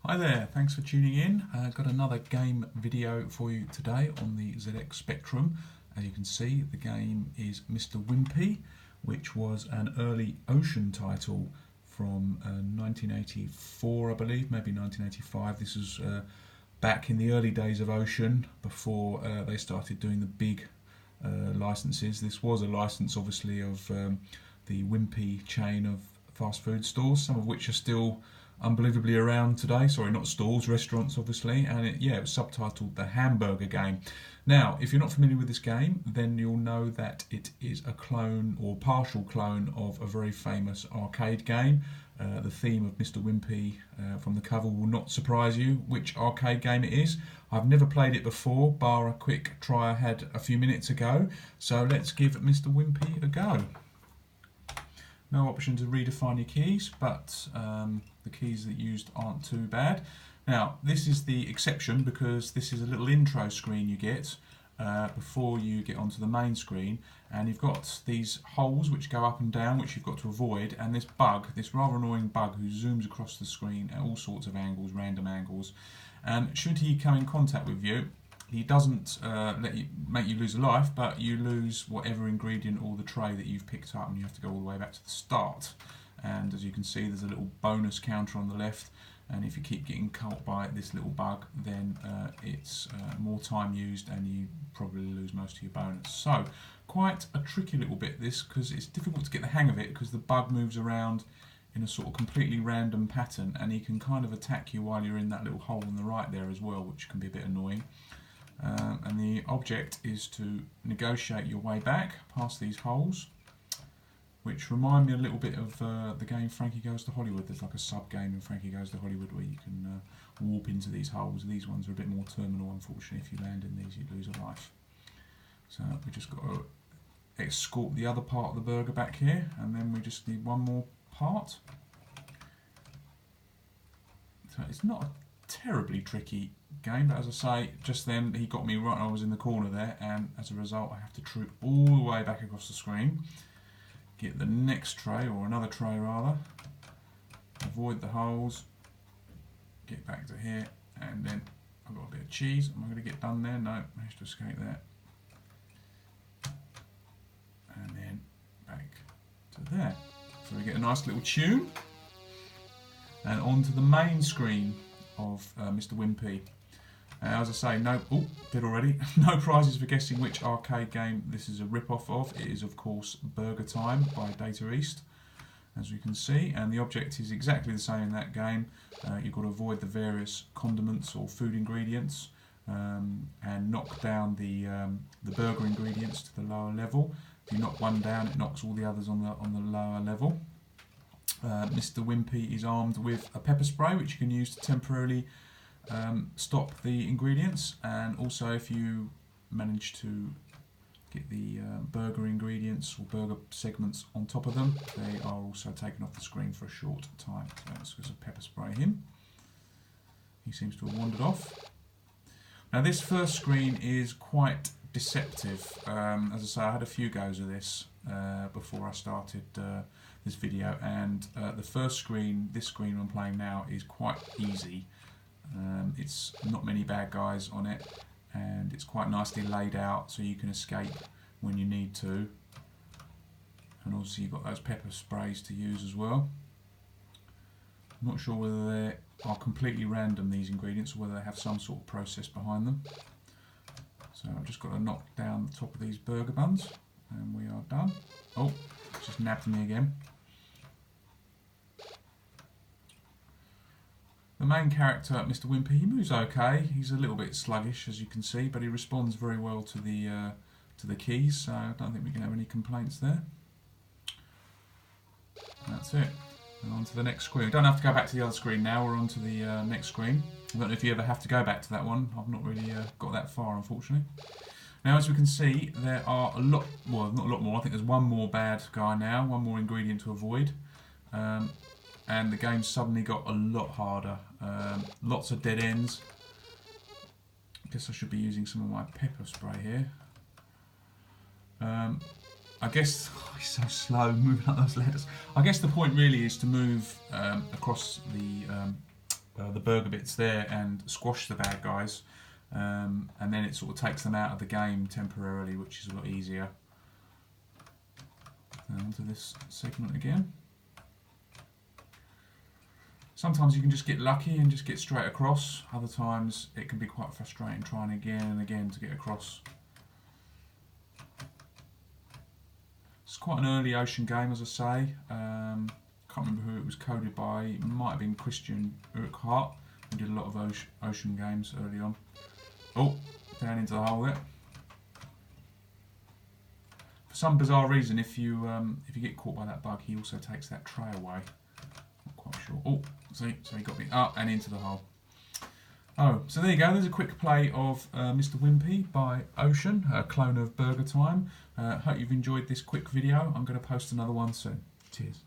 Hi there, thanks for tuning in. Got another game video for you today on the ZX Spectrum. As you can see, the game is Mr. Wimpy, which was an early Ocean title from 1984, I believe, maybe 1985. This was back in the early days of Ocean, before they started doing the big licenses. This was a license, obviously, of the Wimpy chain of fast food stores, some of which are still unbelievably around today. Sorry, not stores, restaurants, obviously. And it was subtitled The Hamburger Game. Now, if you're not familiar with this game, then you'll know that it is a clone or partial clone of a very famous arcade game. The theme of Mr. Wimpy from the cover will not surprise you which arcade game it is. I've never played it before, bar a quick try I had a few minutes ago. So let's give Mr. Wimpy a go. No option to redefine your keys, but the keys that you used aren't too bad. Now, this is the exception because this is a little intro screen you get before you get onto the main screen, and you've got these holes which go up and down which you've got to avoid, and this bug, this rather annoying bug who zooms across the screen at all sorts of angles, random angles, and should he come in contact with you, he doesn't make you lose a life, but you lose whatever ingredient or the tray that you've picked up, and you have to go all the way back to the start. And as you can see, there's a little bonus counter on the left, and if you keep getting caught by this little bug, then it's more time used and you probably lose most of your bonus. So quite a tricky little bit this, because it's difficult to get the hang of it because the bug moves around in a sort of completely random pattern, and he can kind of attack you while you're in that little hole on the right there as well, which can be a bit annoying. And the object is to negotiate your way back past these holes, which remind me a little bit of the game Frankie Goes to Hollywood. There's like a sub-game in Frankie Goes to Hollywood where you can warp into these holes. These ones are a bit more terminal, unfortunately. If you land in these, you lose a life. So we just got to escort the other part of the burger back here, and then we just need one more part. So it's not a terribly tricky game, but as I say, just then he got me right when I was in the corner there, and as a result I have to troop all the way back across the screen, get the next tray, or another tray rather, avoid the holes, get back to here, and then I've got a bit of cheese. Am I going to get done there? No, managed to escape there. And then back to there. So we get a nice little tune, and onto the main screen of Mr. Wimpy. As I say, did already. No prizes for guessing which arcade game this is a rip-off of. It is, of course, Burger Time by Data East, as you can see, and the object is exactly the same in that game. You've got to avoid the various condiments or food ingredients and knock down the burger ingredients to the lower level. If you knock one down, it knocks all the others on the lower level. Mr. Wimpy is armed with a pepper spray, which you can use to temporarily stop the ingredients, and also if you manage to get the burger ingredients or burger segments on top of them, they are also taken off the screen for a short time. So let's just pepper spray him. He seems to have wandered off. Now this first screen is quite deceptive. As I say, I had a few goes of this before I started this video, and the first screen, this screen I'm playing now, is quite easy. It's not many bad guys on it, and it's quite nicely laid out so you can escape when you need to, and also you've got those pepper sprays to use as well. I'm not sure whether they are completely random, these ingredients, or whether they have some sort of process behind them. So I've just got to knock down the top of these burger buns, and we are done. Oh, it's just nabbed me again. The main character, Mr. Wimpy, he moves okay. He's a little bit sluggish, as you can see, but he responds very well to the keys, so I don't think we can have any complaints there. That's it. And on to the next screen. We don't have to go back to the other screen now. We're on to the next screen. I don't know if you ever have to go back to that one. I've not really got that far, unfortunately. Now, as we can see, there are a lot, well, not a lot more. I think there's one more bad guy now, one more ingredient to avoid. And the game suddenly got a lot harder. Lots of dead ends. I guess I should be using some of my pepper spray here. I guess, he's so slow moving up those letters. I guess the point really is to move across the the burger bits there and squash the bad guys, and then it sort of takes them out of the game temporarily, which is a lot easier. Now onto this segment again. Sometimes you can just get lucky and just get straight across. Other times it can be quite frustrating trying again and again to get across. It's quite an early Ocean game, as I say. Can't remember who it was coded by. It might have been Christian Urquhart, who did a lot of Ocean games early on. Oh, down into the hole there. For some bizarre reason, if you get caught by that bug, he also takes that tray away. Not quite sure. Oh, see, so he got me up and into the hole. Oh, so there you go. There's a quick play of Mr. Wimpy by Ocean, a clone of Burger Time. Hope you've enjoyed this quick video. I'm going to post another one soon. Cheers.